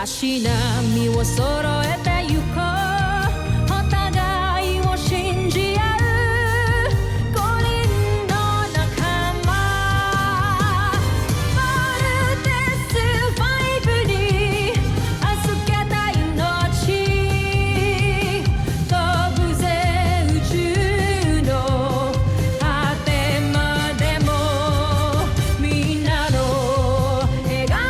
足並みを揃えてゆこうお互いを信じ合う五人の仲間まるでスバイブに預けた命飛ぶぜ宇宙の果てまでもみんなの笑顔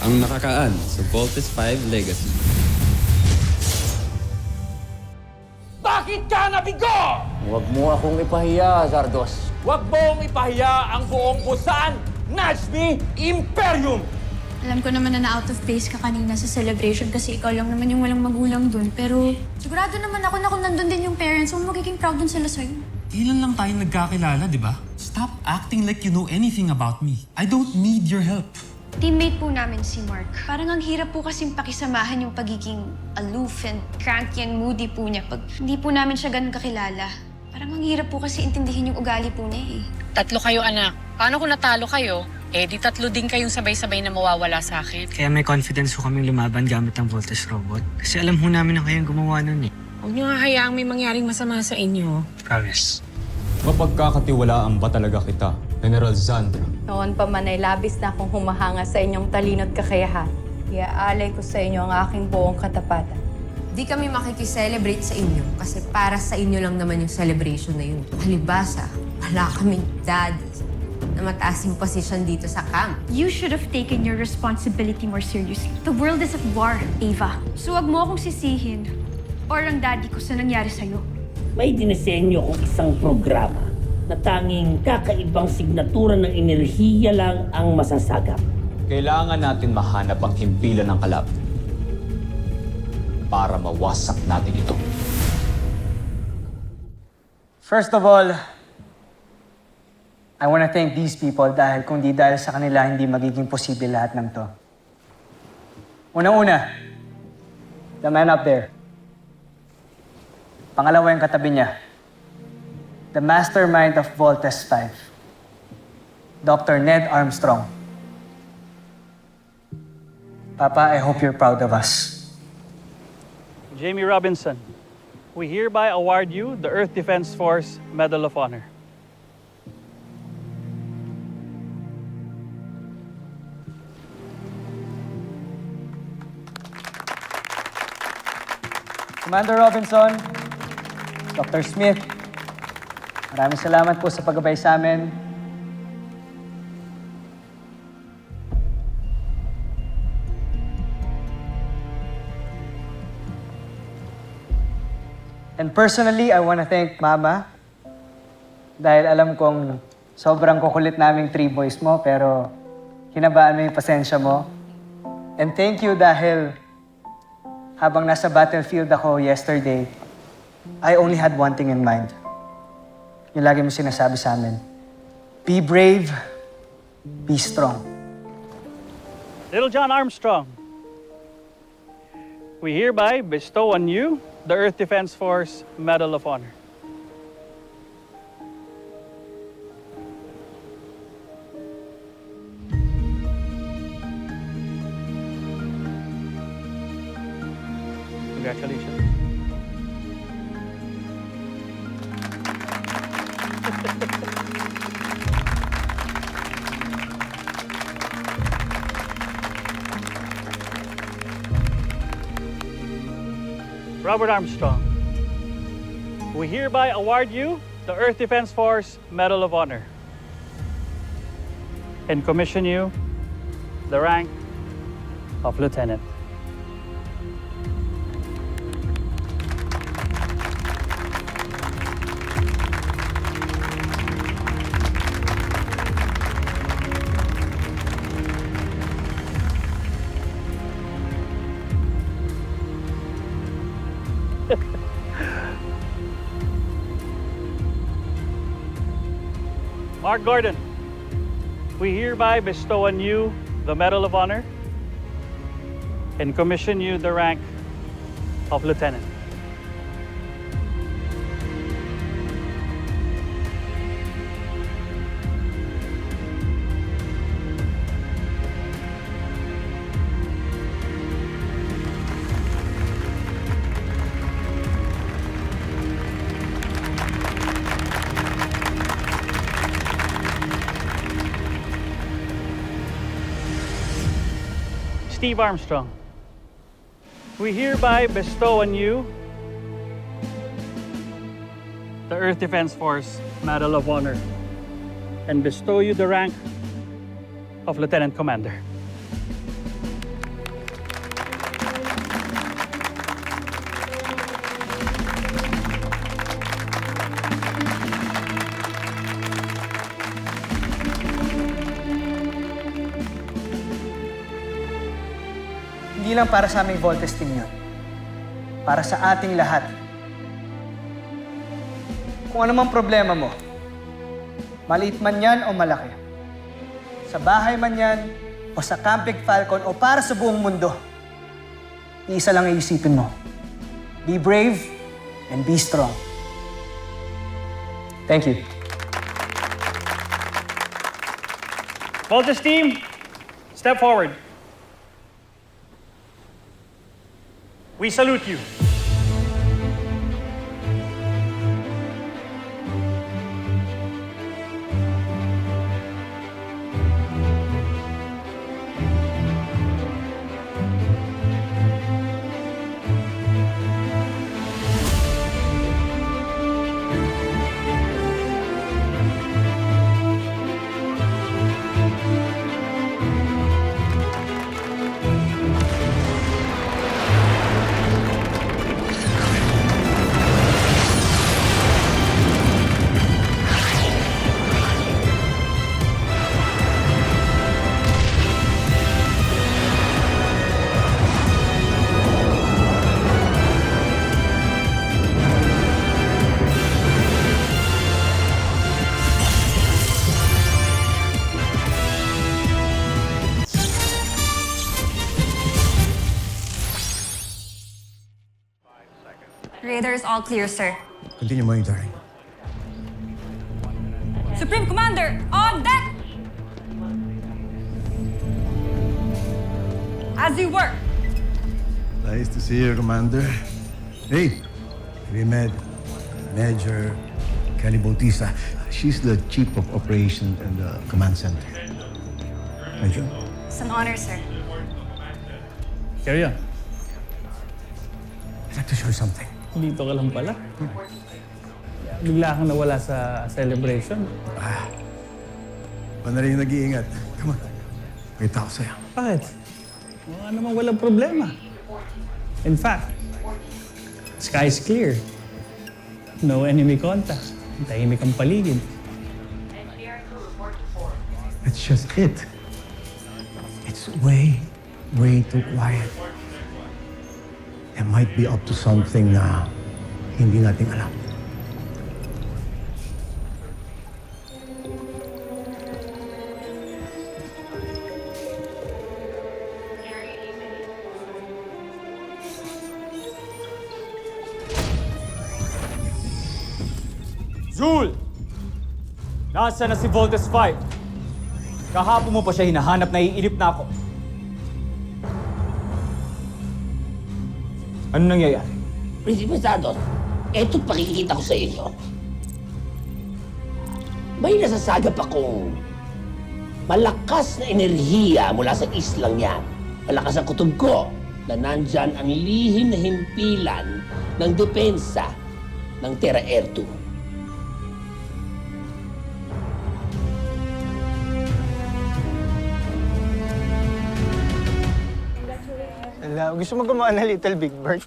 Ang nakakaan sa Voltes 5 Legacy. Bakit ka nabigo? Huwag mo akong ipahiya, Zardos. Huwag mong ipahiya ang buong Busan Najmi Imperium! Alam ko naman na na-out of place ka kanina sa celebration kasi ikaw lang naman yung walang magulang dun. Pero sigurado naman ako na kung nandun din yung parents mo, magiging proud dun sila sa'yo. Kailan lang tayo nagkakilala, di ba? Stop acting like you know anything about me. I don't need your help. Teammate po namin si Mark. Parang ang hirap po kasing pakisamahan yung pagiging aloof and cranky and moody po niya pag hindi po namin siya ganun kakilala. Parang ang hirap po kasi intindihin yung ugali po niya eh. Tatlo kayo, anak. Paano kung natalo kayo? Eh, di tatlo din kayong sabay-sabay na mawawala sa akin. Kaya may confidence ko kaming lumaban gamit ang Voltes robot. Kasi alam ho namin na kayong gumawa nun eh. Huwag niyo nga hayaang may mangyaring masama sa inyo. Promise. Mapagkakatiwalaan ba talaga kita, General Zandra? Noon pa man ay labis na akong humahanga sa inyong talino at kakayahan. Iaalay ko sa inyo ang aking buong katapatan. Di kami makikiselebrate sa inyo kasi para sa inyo lang naman yung celebration na yun. Palibasa, wala kaming daddy na mataas yung posisyon dito sa camp. You should have taken your responsibility more seriously. The world is at war, Ava. So wag mo akong sisihin or ang daddy ko sa nangyari sa'yo. May dinisenyo kong isang programa na tanging kakaibang signatura ng enerhiya lang ang masasagap. Kailangan natin mahanap ang himpilan ng kalab para mawasak natin ito. First of all, I want to thank these people dahil kung di dahil sa kanila, hindi magiging posible lahat ng to. Una-una, the man up there. Pangalawa yung katabi niya. The mastermind of Voltes 5. Dr. Ned Armstrong. Papa, I hope you're proud of us. Jamie Robinson, we hereby award you the Earth Defense Force Medal of Honor. Commander Robinson, Dr. Smith, maraming salamat po sa paggabay sa amin. And personally, I want to thank Mama dahil alam kong sobrang kukulit naming 3 boys mo pero hinabaan mo yung pasensya mo. And thank you dahil habang nasa battlefield ako yesterday, I only had one thing in mind. Yung lagi mo sinasabi sa amin. Be brave, be strong. Little John Armstrong, we hereby bestow on you the Earth Defense Force Medal of Honor. Congratulations. Robert Armstrong, we hereby award you the Earth Defense Force Medal of Honor and commission you the rank of Lieutenant. Mark Gordon, we hereby bestow on you the Medal of Honor and commission you the rank of Lieutenant. Steve Armstrong, we hereby bestow on you the Earth Defense Force Medal of Honor and bestow you the rank of Lieutenant Commander. Hindi lang para sa aming Voltes team yun. Para sa ating lahat. Kung ano mang problema mo, maliit man yan o malaki, sa bahay man yan, o sa Camping Falcon, o para sa buong mundo, isa lang iisipin mo. Be brave and be strong. Thank you. Voltes team, step forward. We salute you. Raiders all clear, sir. Continue monitoring. Supreme Commander, on deck! As you were. Nice to see you, Commander. Hey, we met Major Kelly Bautista. She's the Chief of Operations and the Command Center. Major? It's an honor, sir. Carry on. I'd like to show you something. Dito ka lang pala. Bigla kang nawala sa celebration. Paano rin yung nag-iingat? Come on. Kita ko sa'yo. Bakit? Wala namang walang problema. In fact, sky is clear. No enemy contact. Tahimik ang paligid. That's just it. It's way, way too quiet. They might be up to something na hindi natin alam. Zul! Nasa na si Voltes 5? Kahapon mo pa siya hinahanap, naiinip na ako. Ano nangyayari? Prinsipe Santos, eto pakikita ko sa inyo. May nasasagap akong malakas na enerhiya mula sa islang yan. Malakas ang kutob ko na nandyan ang lihim na himpilan ng depensa ng Terra Air 2. Gusto mo gumawa ng Little Big Bird?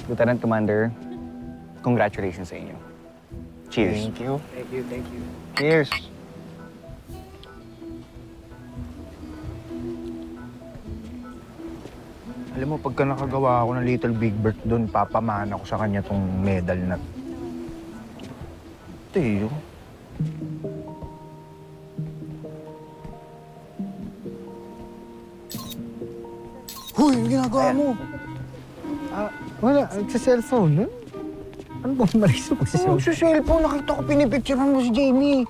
Lieutenant Commander, congratulations sa inyo. Cheers. Thank you. Thank you, thank you. Cheers. Alam mo, pagka nakagawa ako ng Little Big Bird doon, papamana ko sa kanya tong medal na. Teo. Hoy, ang ginagawa mo? Wala, nagsa-cellphone. Ano bang mali sa pagsa-cellphone? Sa cellphone, nakita ko pinipicturean mo si Jamie.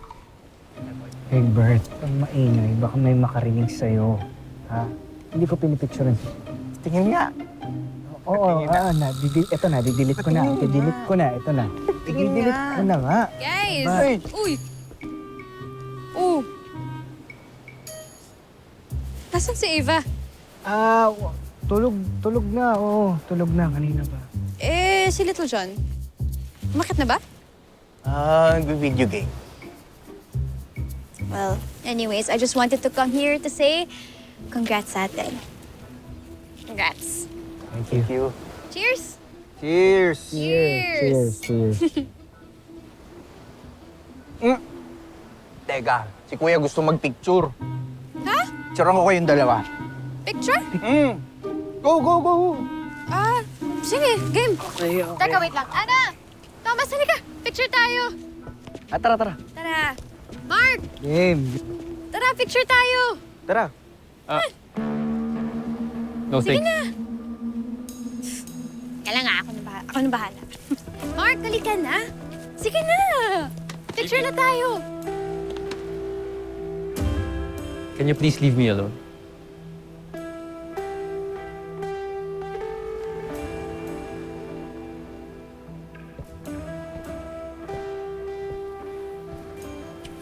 Hey, Bert, ang maingay. Baka may makarinig sa'yo. Ha? Hindi ko pinipicturean. Tingin nga. Oo, ito na, didelete ko na. Didelete ko na, ito na. Didelete ko na nga. Guys! Ba- Uy! Oh! Nasaan si Eva? Tulog na, oo. Tulog na, kanina pa. Si Little John. Umakit na ba? Nag-video game. Well, anyways, I just wanted to come here to say congrats sa atin. Congrats. Thank you. Cheers! Cheers! Cheers. Teka, si Kuya gusto magpicture. Ha? Picturean ko kayong dalawa. Picture? Go! Sige, game. Teka, wait lang. Ana! Thomas, halika. Picture tayo. Tara. Tara. Mark! Game. Tara, picture tayo. Tara. No, Sige thanks. na. Kailan nga, ako na bahala. Mark, halika na. Sige na. Picture na tayo. Can you please leave me alone?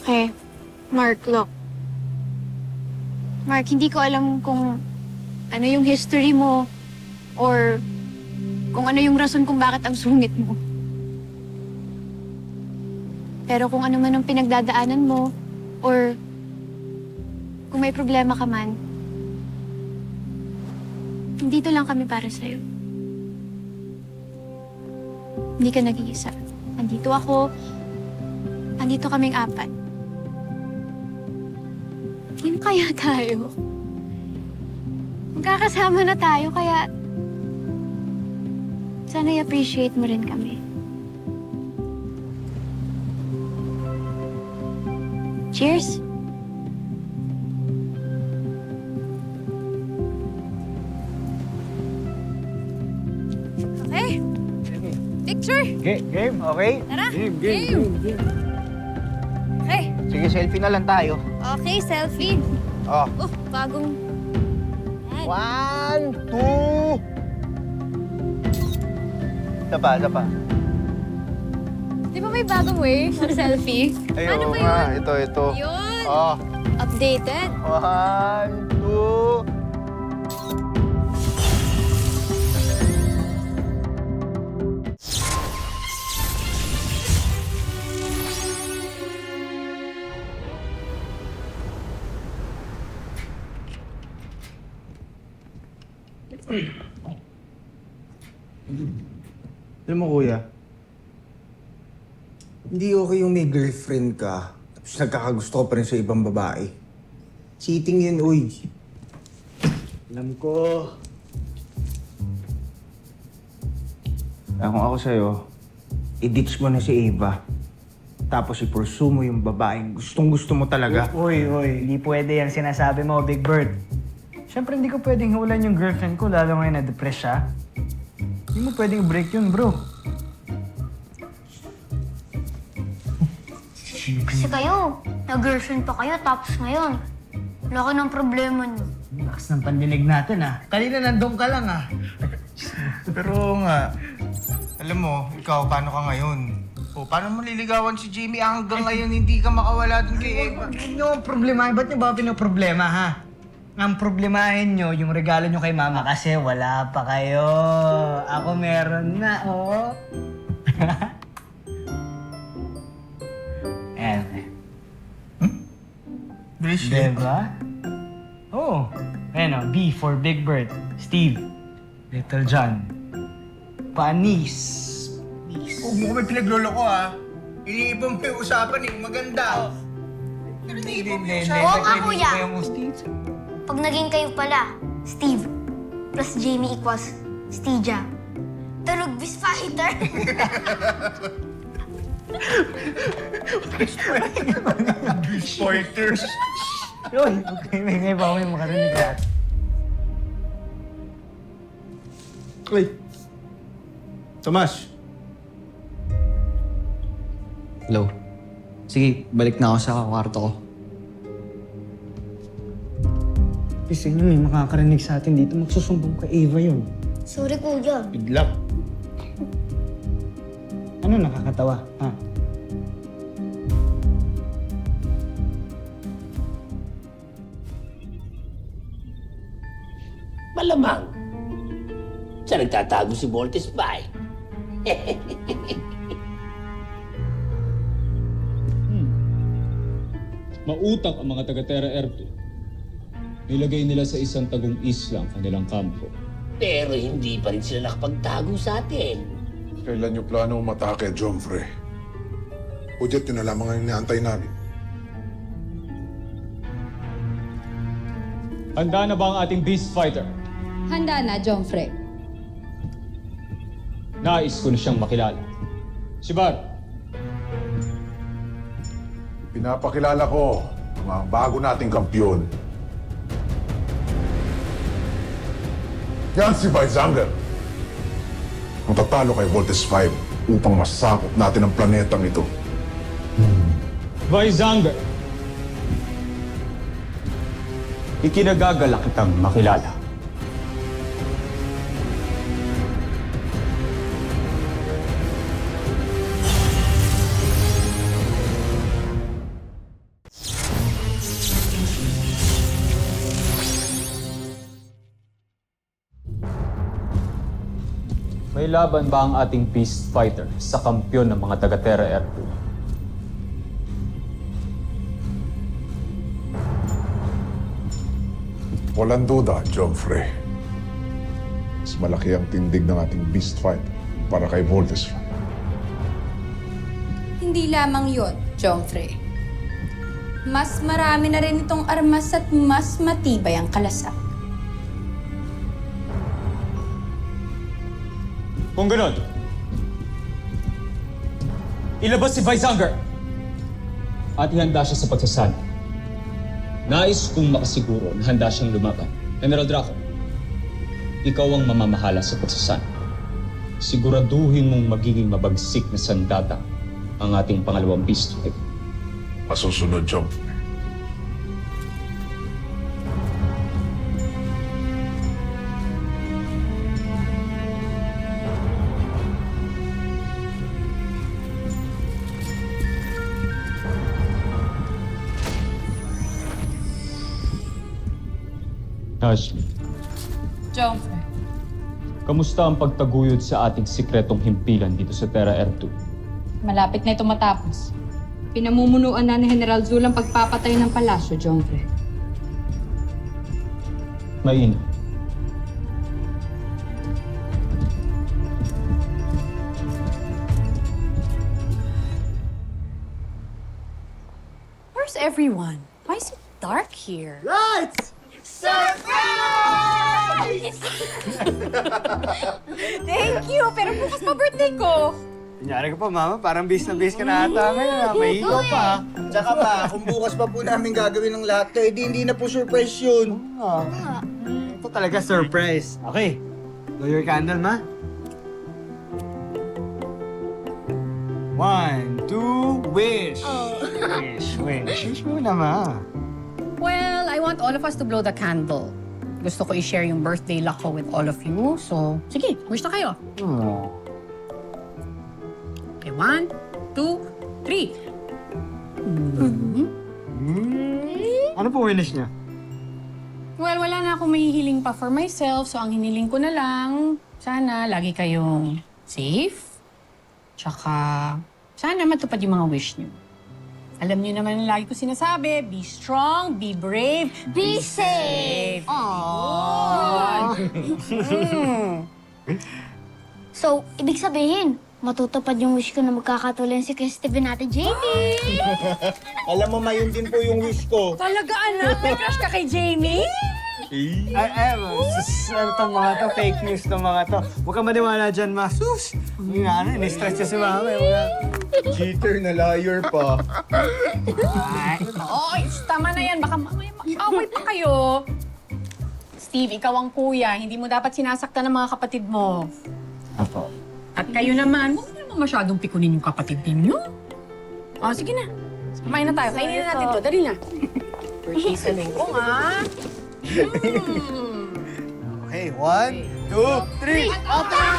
Okay. Mark, look. Mark, hindi ko alam kung ano yung history mo or kung ano yung rason kung bakit ang sungit mo. Pero kung ano man ang pinagdadaanan mo or kung may problema ka man, dito lang kami para sa'yo. Hindi ka nag-iisa. Andito ako. Andito kaming apat. Hindi kaya tayo. Magkakasama na tayo, kaya sana i-appreciate mo rin kami. Cheers! Okay. Picture! Game, okay? Tara! Game. Okay. Sige, selfie na lang tayo. Okay, selfie. Oh. Bagong... One, two. Isa pa. Di ba may bagong way mag-selfie? Ano ba yun? Ito. Yun! Oh. Updated. One, two. Alam mo, kuya, hindi okay yung may girlfriend ka, tapos nagkakagusto ka pa rin sa ibang babae. Cheating yun, uy. Alam ko. Kung ako sa'yo, i-ditch mo na si Eva. Tapos i-pursue mo yung babaeng gustong-gusto mo talaga. Uy, hindi pwede yan sinasabi mo, Big Bird. Siyempre, hindi ko pwedeng hulan yung girlfriend ko, lalo ngayon na-depress siya. Hindi mo pwedeng break yun, bro. Kasi kayo, na-girlfriend pa kayo, tapos ngayon, laki ng problema niyo. Lakas ng pandinig natin, ah. Kanina nandun ka lang, ah. Pero nga, alam mo, ikaw, paano ka ngayon? O, paano mo liligawan si Jamie hanggang ngayon hindi ka makawala dun kay Eva? Huwag niyo problemahin. Ba't niyo ba pinoproblema, ha? Ang problemahin niyo, yung regalo niyo kay mama kasi wala pa kayo. Ako meron na, oh. Ayan. Diba? Oh. Ayan, oh. B for Big Bird. Steve. Little John. Panis. Huwag mo kami pinagloloko, ha? Iniipon mo yung usapan, eh. Maganda. Iniipon mo yung usapan. Oo nga, kuya. Steve. Pag naging kayo pala, Steve plus Jamie equals Stija. The Rugby's fighter. Pointers. Uy, okay, may ba ako yung makarinig ka? Uy! Tomas! Hello. Sige, balik na ako sa kwarto ko. Kasi may makakarinig sa atin dito, magsusumbong kay Ava yun. Sorry, kuya. Bigla. Ano nakakatawa, ha? Malamang. Siya nagtatago si Voltes Pai. Mautak ang mga taga-Terra Erto. Nilagay nila sa isang tagong isla ang kanilang kampo. Pero hindi pa rin sila nakapagtago sa atin. Kailan niyo plano umatake, Jomfrey? Budget yun na lamang ang inaantay namin. Handa na ba ang ating beast fighter? Handa na, Jomfrey. Nais ko na siyang makilala. Si Bar. Pinapakilala ko ang mga bago nating kampyon. Yan si Vaizanger. Ang tatalo kay Voltes 5 upang masakop natin ang planetang ito. Vaizanger. Ikinagagalak kitang makilala. May laban ba ang ating beast fighter sa kampyon ng mga taga-Terra Erto? Walang duda, Jomfrey. Mas malaki ang tindig ng ating beast fight para kay Voltes 5. Hindi lamang yon, Jomfrey. Mas marami na rin itong armas at mas matibay ang kalasak. Kung ganon, ilabas si Vaizanger at ihanda siya sa pagsasana. Nais kong makasiguro na handa siyang lumaban. General Draco, ikaw ang mamamahala sa pagsasana. Siguraduhin mong magiging mabagsik na sandata ang ating pangalawang beast fight. Masusunod, Jomfrey. Ashley, Jomfrey. kamusta ang pagtaguyod sa ating sikretong himpilan dito sa Terra Erto? Malapit na ito matapos. Pinamumunuan na ni General Zul ang pagpapatay ng palasyo, Jomfrey. Mainam. Where's everyone? Why is it dark here? Right! Surprise! Thank you! Pero bukas pa birthday ko. Kunyari ka pa, Mama. Parang base na base ka na ata ngayon. May ikaw pa. Tsaka pa, kung bukas pa po namin gagawin ng lahat to, edi hindi na po surprise yun. Ito talaga surprise. Okay. Blow your candle, Ma. 1, 2, wish. Wish muna, Ma. Well, I want all of us to blow the candle. Gusto ko i-share yung birthday luck ko with all of you. So, sige, wish na kayo. Okay, 1, 2, 3. Ano po wish niya? Well, wala na akong mahihiling pa for myself. So, ang hiniling ko na lang, sana lagi kayong safe. Tsaka, sana matupad yung mga wish niyo. Alam niyo naman lagi ko sinasabi, be strong, be brave, Be safe! Aww. So, ibig sabihin, matutupad yung wish ko na magkakatuloy si Kuya Steven natin, Jamie! Alam mo, mayun din po yung wish ko. Talaga, anak? May crush ka kay Jamie? Ano tong mga to? Fake news tong mga to. Huwag ka maniwala dyan, Ma. Sus! Yung ano, in-stress niya si Mama. Cheater na liar pa. Ay, oy, tama na yan. Baka mamaya mag-away pa kayo. Steve, ikaw ang kuya. Hindi mo dapat sinasaktan ng mga kapatid mo. Apo. At kayo naman, huwag mo naman masyadong pikunin yung kapatid ninyo. O, sige na. Kumain na tayo. Kainin na natin to. Dali na. Birthday sa linggo, ha? Okay, 1, 2, 3. Okay,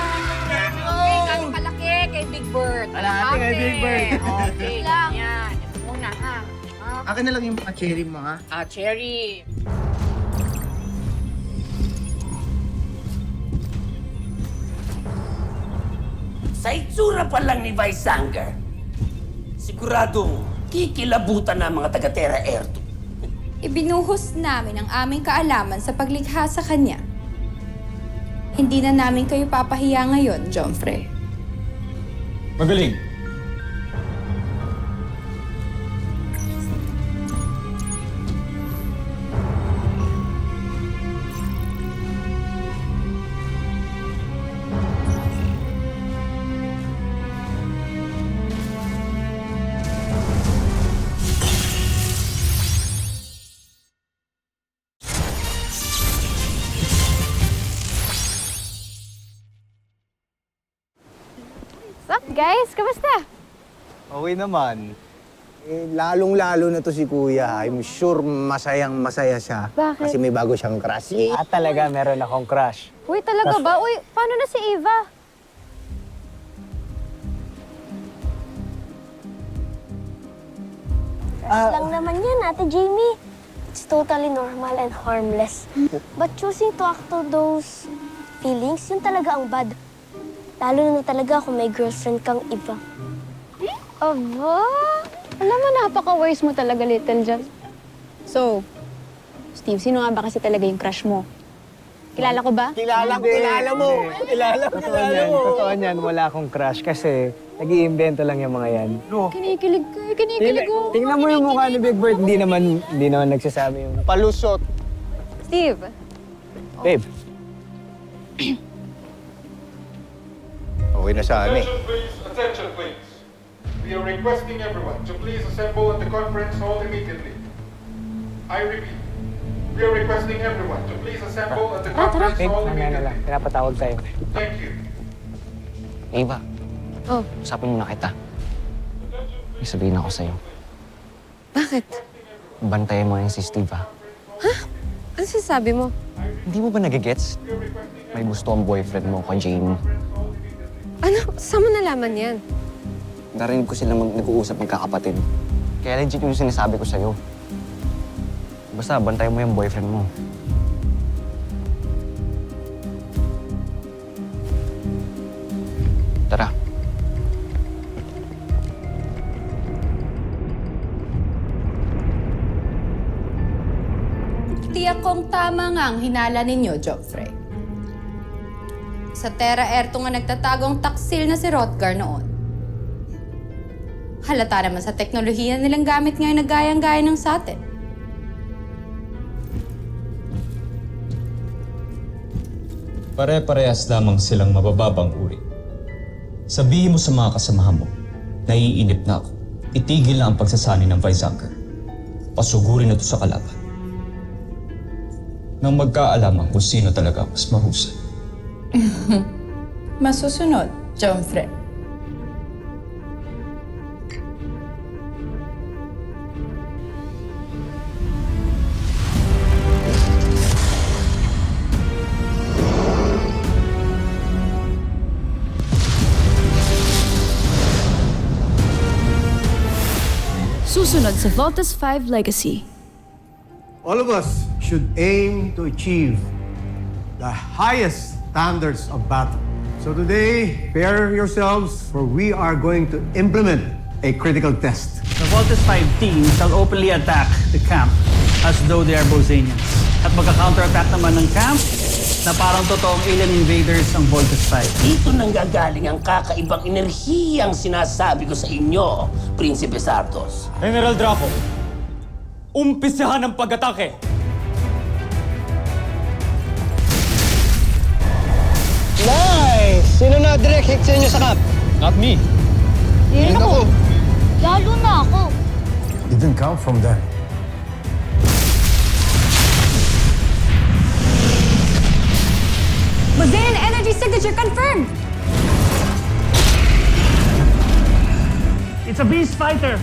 gano'ng kalaki kay Big Bird. Kalahati kay Big Bird. Okay, lang. Yan. Ito muna, ha? Akin na lang yung cherry mo, ha? Cherry. Sa itsura pa lang ni Visanger, siguradong kikilabutan na mga taga-Terra Air 2. Ibinuhos namin ang aming kaalaman sa paglikha sa kanya. Hindi na namin kayo papahiya ngayon, Jomfrey. Magaling. What's up, guys? Kamusta? Okay naman. Lalong-lalo na to si Kuya. I'm sure masayang-masaya siya. Bakit? Kasi may bago siyang crush. Talaga, meron akong crush. Uy, talaga ba? Uy, paano na si Eva? Lang naman yan, Ate Jamie. It's totally normal and harmless. But choosing to act to those feelings, yun talaga ang bad. Lalo na talaga kung may girlfriend kang iba. Aba, alam mo, napaka-wise mo talaga, Little John. So, Steve, sino nga ba kasi talaga yung crush mo? Kilala ko ba? Kilala mo. Kilala mo. Totoo niyan, wala akong crush kasi nag-iimbento lang yung mga yan. Kinikilig ko, kinikilig ko. Tingnan mo yung mukha ni Big Bird, hindi naman nagsasabi yung... Palusot. Steve, Babe, Okay na sa amin. Attention please. We are requesting everyone to please assemble at the conference hall immediately. I repeat, we are requesting everyone to please assemble at the conference babe, hall mamaya na lang. immediately. Pinapatawag tayo. Thank you. Ava, Oh. usapin mo na kita. May sabihin ako sa'yo. Bakit? Bantayan mo yan si Steve, ha? Ano sinasabi mo? Hindi mo ba nagigets? May gusto ang boyfriend mo kay Jamie. Ano? Saan mo nalaman yan? Narinig ko sila nag-uusap magkakapatid. Kaya legit yung sinasabi ko sa'yo. Basta, bantayan mo yung boyfriend mo. Tara. Tiyak kong tama nga ang hinala ninyo, Joffrey. Sa Terra Air nga nagtatago ang taksil na si Hrothgar noon. Halata naman sa teknolohiya nilang gamit ngayon na gayang-gaya ng sa atin. Pare-parehas lamang silang mabababang uri. Sabihin mo sa mga kasamahan mo, naiinip na ako. Itigil na ang pagsasani ng Visanger. Pasugurin na ito sa kalaban. Nang magkaalaman kung sino talaga mas mahusay. Masusunod, Joffrey. Susunod sa Voltes 5 Legacy. All of us should aim to achieve the highest standards of battle. So today, prepare yourselves for we are going to implement a critical test. The Voltes 5 team shall openly attack the camp as though they are Bosanians. At magka-counterattack naman ng camp na parang totoong alien invaders ang Voltes 5. Dito nanggagaling ang kakaibang enerhiyang sinasabi ko sa inyo, Prinsipe Sardos. General Draco, umpisahan ang pag-atake! Nice! Sino na direct hit sa inyo sa camp? Not me. Yun ako. didn't come from them. Bazean energy signature confirmed! It's a beast fighter.